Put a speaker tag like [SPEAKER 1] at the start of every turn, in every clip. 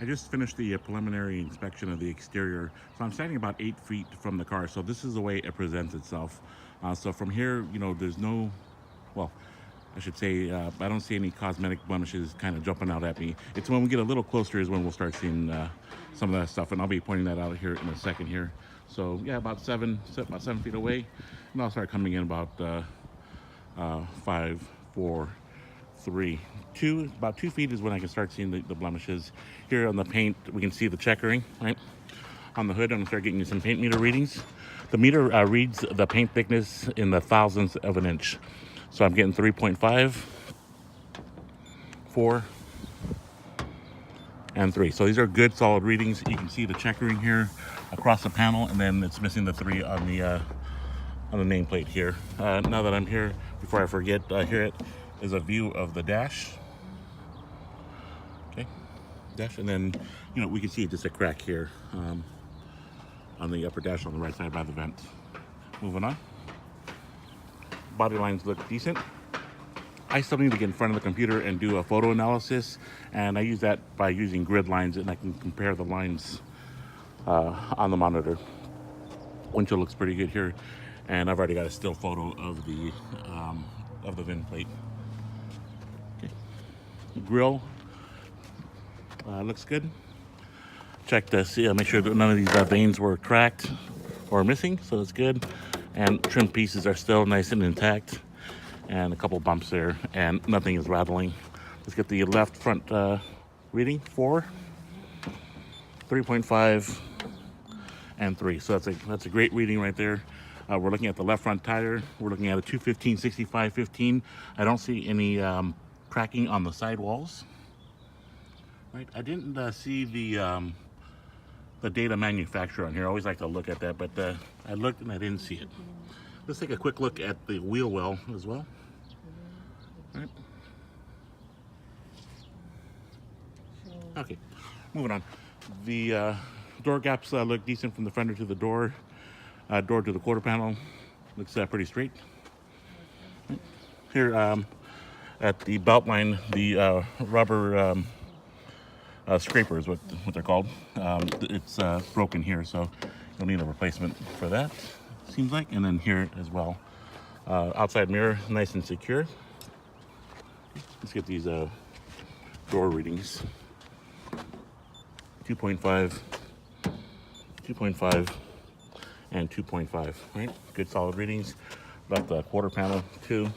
[SPEAKER 1] I just finished the preliminary inspection of the exterior. So I'm standing about 8 feet from the car. So this is the way it presents itself. So from here, there's no, well, I should say, I don't see any cosmetic blemishes kind of jumping out at me. It's when we get a little closer is when we'll start seeing some of that stuff, and I'll be pointing that out here in a second here. So yeah, about 7 feet away, and I'll start coming in about 5, 4, 3, 2. About 2 feet is when I can start seeing the blemishes. Here on the paint, we can see the checkering, right? On the hood, I'm gonna start getting you some paint meter readings. The meter reads the paint thickness in the thousandths of an inch. So I'm getting 3.5, 4, and 3. So these are good solid readings. You can see the checkering here across the panel, and then it's missing the 3 on the nameplate here. Now that I'm here, before I forget, here is a view of the dash. Okay, dash, and then we can see just a crack here on the upper dash on the right side by the vent. Moving on. Body lines look decent. I still need to get in front of the computer and do a photo analysis, and I use that by using grid lines, and I can compare the lines on the monitor. Windshield looks pretty good here, and I've already got a still photo of the VIN plate. Okay. Grill looks good. Check to see, make sure that none of these vanes were cracked or missing, so it's good. And trim pieces are still nice and intact, and a couple bumps there, and nothing is rattling. Let's get the left front reading: 4, 3.5, and 3. So that's a great reading right there. We're looking at the left front tire. We're looking at a 215 65 15. I don't see any cracking on the side walls. Right, I didn't see the data manufacturer on here. I always like to look at that, but I looked and I didn't see it. Let's take a quick look at the wheel well as well. All right. Okay, moving on. The door gaps look decent from the fender to the door. Door to the quarter panel looks pretty straight. Here at the belt line, the rubber scraper is what they're called. It's broken here, so you'll need a replacement for that, seems like. And then here as well, outside mirror, nice and secure. Let's get these door readings: 2.5, 2.5, and 2.5. Right, good solid readings. Left the quarter panel: 2,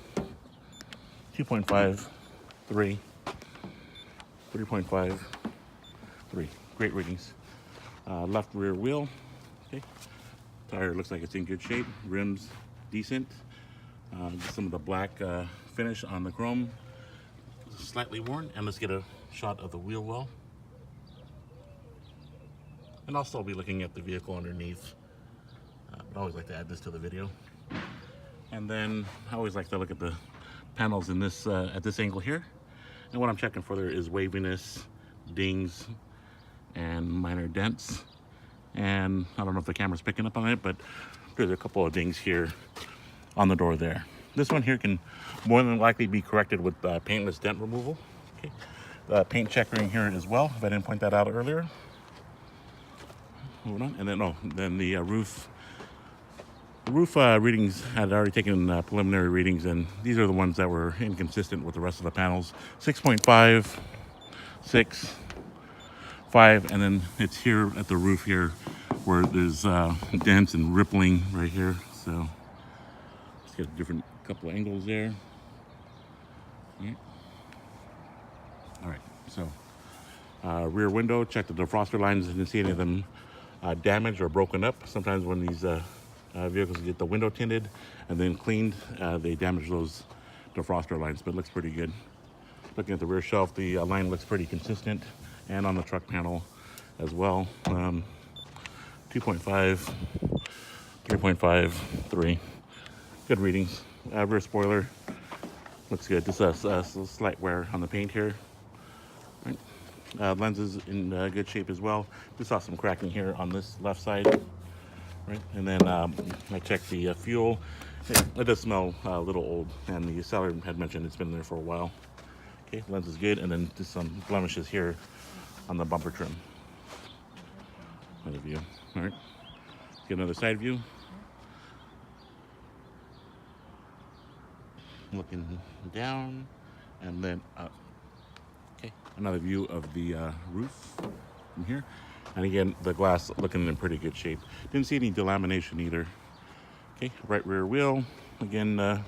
[SPEAKER 1] 2.5, 3, 3.5. 3. Great readings. Left rear wheel. Okay. Tire looks like it's in good shape. Rims decent. Some of the black finish on the chrome slightly worn. And let's get a shot of the wheel well. And I'll still be looking at the vehicle underneath. But I always like to add this to the video. And then I always like to look at the panels in this at this angle here. And what I'm checking for there is waviness, dings, and minor dents. And I don't know if the camera's picking up on it, but there's a couple of dings here on the door there. This one here can more than likely be corrected with paintless dent removal. Okay. The paint checkering here as well, if I didn't point that out earlier. Moving on. And then the roof. The roof readings had already taken preliminary readings, and these are the ones that were inconsistent with the rest of the panels. 6.5, 6, 5, and then it's here at the roof here where there's dents and rippling right here. So let's get a different couple of angles there. Yeah. All right, so rear window, check the defroster lines. I didn't see any of them damaged or broken up. Sometimes when these vehicles get the window tinted and then cleaned, they damage those defroster lines, but it looks pretty good. Looking at the rear shelf, the line looks pretty consistent, and on the truck panel as well. 2.5, 3.5, 3. Good readings. Rear spoiler looks good. Just a slight wear on the paint here. Right. Lenses in good shape as well. Just saw some cracking here on this left side. Right. And then I checked the fuel. It does smell a little old, and the seller had mentioned it's been there for a while. Okay, lens is good, and then just some blemishes here on the bumper trim. Another view. All right. Get another side view. Looking down and then up. Okay. Another view of the roof from here. And again, the glass looking in pretty good shape. Didn't see any delamination either. Okay. Right rear wheel. Again,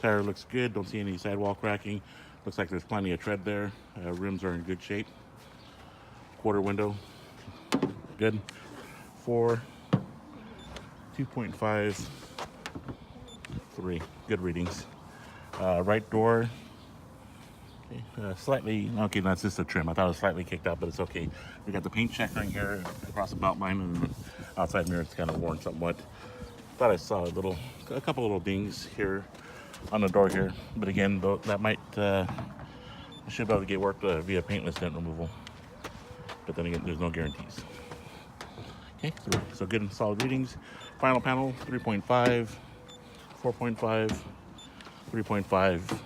[SPEAKER 1] tire looks good. Don't see any sidewall cracking. Looks like there's plenty of tread there. Rims are in good shape. Quarter window. Good. 4, 2.5, 3. Good readings. Right door. Okay, slightly, okay, that's just a trim. I thought it was slightly kicked out, but it's okay. We got the paint checkering here across the belt line, and the outside mirror is kind of worn somewhat. Thought I saw a couple little dings here on the door here, but again, that might, I should be able to get worked via paintless dent removal. But then again, there's no guarantees. Okay, so good and solid readings. Final panel, 3.5, 4.5, 3.5,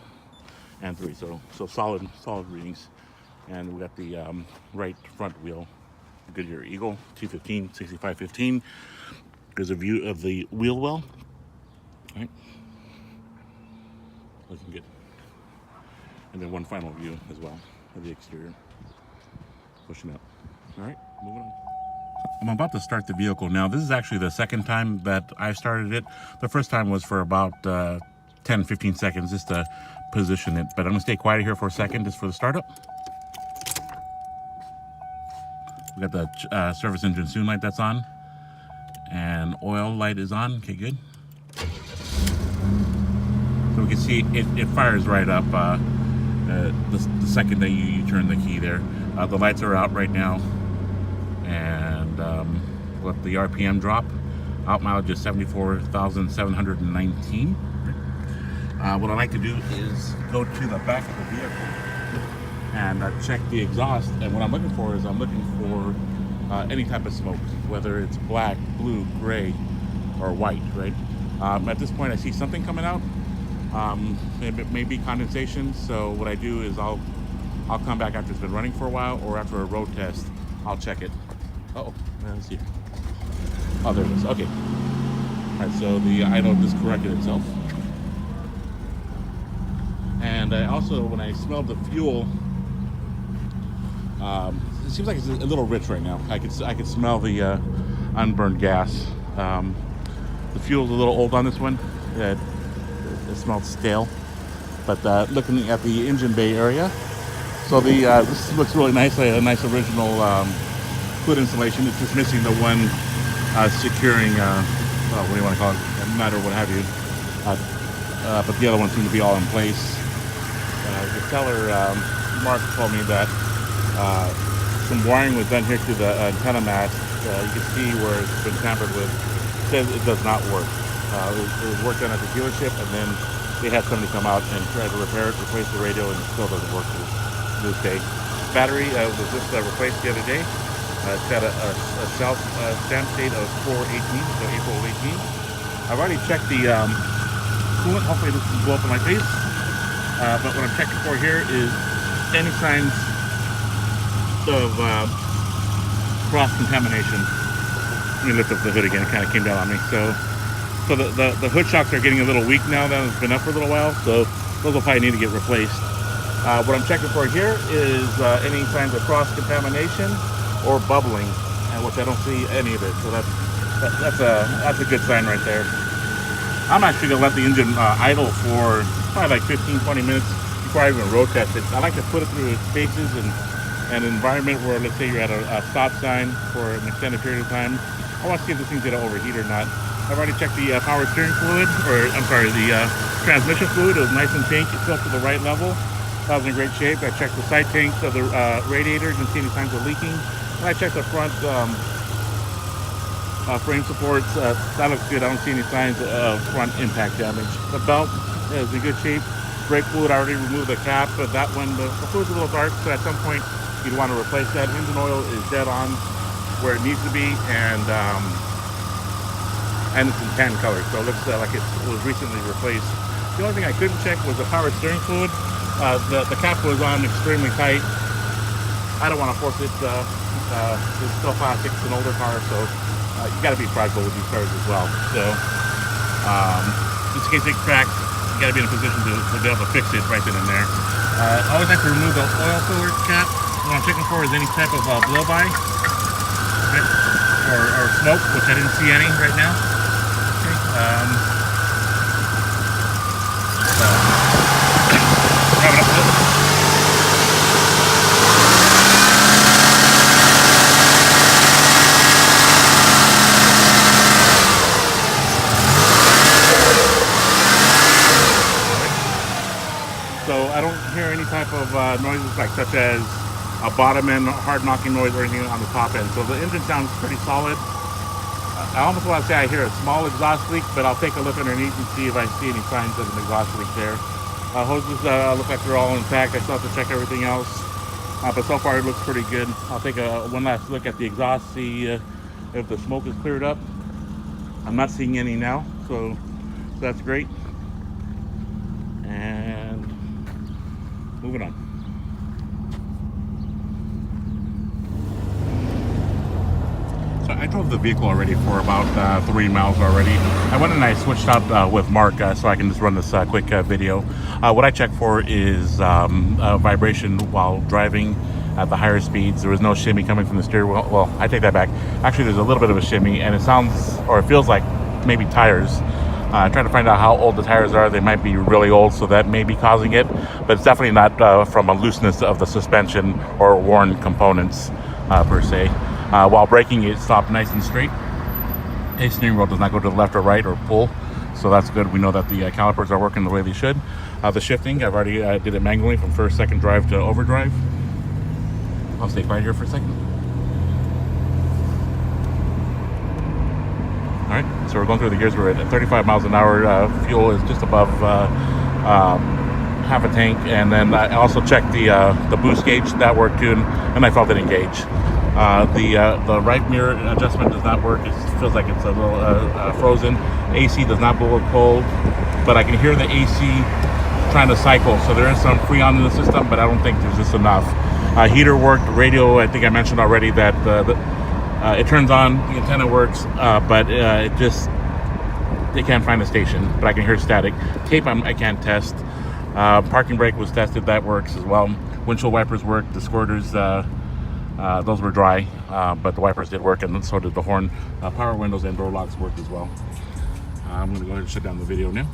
[SPEAKER 1] and 3. So solid readings. And we got the right front wheel, Goodyear Eagle 215, 6515. There's a view of the wheel well. All right, looking good. And then one final view as well of the exterior. Pushing up. All right, moving on. I'm about to start the vehicle now. This is actually the second time that I started it. The first time was for about 10-15 seconds just to position it. But I'm gonna stay quiet here for a second just for the startup. We got the service engine soon light that's on. And oil light is on. Okay, good. So we can see it fires right up the second that you turn the key there. The lights are out right now. And let the RPM drop. Out mileage is 74,719. What I like to do is go to the back of the vehicle and check the exhaust. And what I'm looking for is any type of smoke, whether it's black, blue, gray, or white, right? At this point, I see something coming out. It may be condensation. So what I do is I'll come back after it's been running for a while, or after a road test, I'll check it. Oh, let's see. Oh, there it is. Okay. All right, so the idle just corrected itself. And I also, when I smelled the fuel, it seems like it's a little rich right now. I could smell the unburned gas. The fuel's a little old on this one. It smells stale. But looking at the engine bay area, so this looks really nice. A nice original hood installation. It's just missing the one securing, what do you want to call it? Nut or what have you. But the other one seemed to be all in place. The seller, Mark, told me that some wiring was done here to the antenna mast. You can see where it's been tampered with. It says it does not work. It was work done at the dealership, and then they had somebody come out and try to repair it, replace the radio, and it still doesn't work to this day. Battery was just replaced the other day. It's got a stamp date of 4/18, so April 18. I've already checked the coolant. Hopefully this doesn't blow up in my face. But what I'm checking for here is any signs of cross-contamination. Let me lift up the hood again. It kind of came down on me. So the hood shocks are getting a little weak now. That has been up for a little while. So those will probably need to get replaced. What I'm checking for here is any signs of cross-contamination or bubbling, which I don't see any of it. So that's a good sign right there. I'm actually gonna let the engine idle for probably like 15-20 minutes before I even road test it. I like to put it through its paces and an environment where, let's say you're at a stop sign for an extended period of time. I want to see if this thing's gonna overheat or not. I've already checked the power steering fluid, the transmission fluid. It was nice and pink. It's up to the right level. That was in great shape. I checked the side tanks of the radiator. Didn't see any signs of leaking. And I checked the front frame supports. That looks good. I don't see any signs of front impact damage. The belt is in good shape. Brake fluid, I already removed the cap, but that one, the fluid's a little dark, so at some point you'd want to replace that. Engine oil is dead on where it needs to be, and it's in tan color, so it looks like it was recently replaced. The only thing I couldn't check was the power steering fluid. The cap was on extremely tight, I don't want to force it. It's still plastic, it's an older car, so you got to be practical with these cars as well. So just in case it cracks, you got to be in a position to be able to fix it right then and there. I always like to remove the oil filler cap. What I'm checking for is any type of blow-by, right? or smoke, which I didn't see any right now. Okay. So, grab it up a little. So I don't hear any type of noises like such as a bottom end hard knocking noise or anything on the top end. So the engine sounds pretty solid. I almost want to say I hear a small exhaust leak, but I'll take a look underneath and see if I see any signs of an exhaust leak there. Hoses look like they're all intact. I still have to check everything else, but so far it looks pretty good. I'll take one last look at the exhaust, see if the smoke is cleared up. I'm not seeing any now, so that's great. And moving on. So I drove the vehicle already for about 3 miles already. I went and I switched out with Mark so I can just run this quick video. What I check for is vibration while driving at the higher speeds. There was no shimmy coming from the steering wheel. Well, I take that back. Actually, there's a little bit of a shimmy, and it sounds, or it feels like maybe tires. Trying to find out how old the tires are. They might be really old, so that may be causing it, but it's definitely not from a looseness of the suspension or worn components per se. While braking, it stopped nice and straight. A steering wheel does not go to the left or right or pull, so that's good. We know that the calipers are working the way they should. The shifting, I've already did it manually from first, second drive to overdrive. I'll stay quiet here for a second. All right, so we're going through the gears. We're at 35 miles an hour. Fuel is just above half a tank, and then I also checked the boost gauge. That worked too, and I felt it engage. The right mirror adjustment does not work. It feels like it's a little frozen. AC does not blow cold, but I can hear the AC trying to cycle. So there is some freon in the system, but I don't think there's just enough. Heater worked. Radio, I think I mentioned already that it turns on, the antenna works, but they can't find a station, but I can hear static. Tape I can't test. Parking brake was tested, that works as well. Windshield wipers work. The squirters, those were dry, but the wipers did work, and so did the horn. Power windows and door locks worked as well. I'm going to go ahead and shut down the video now.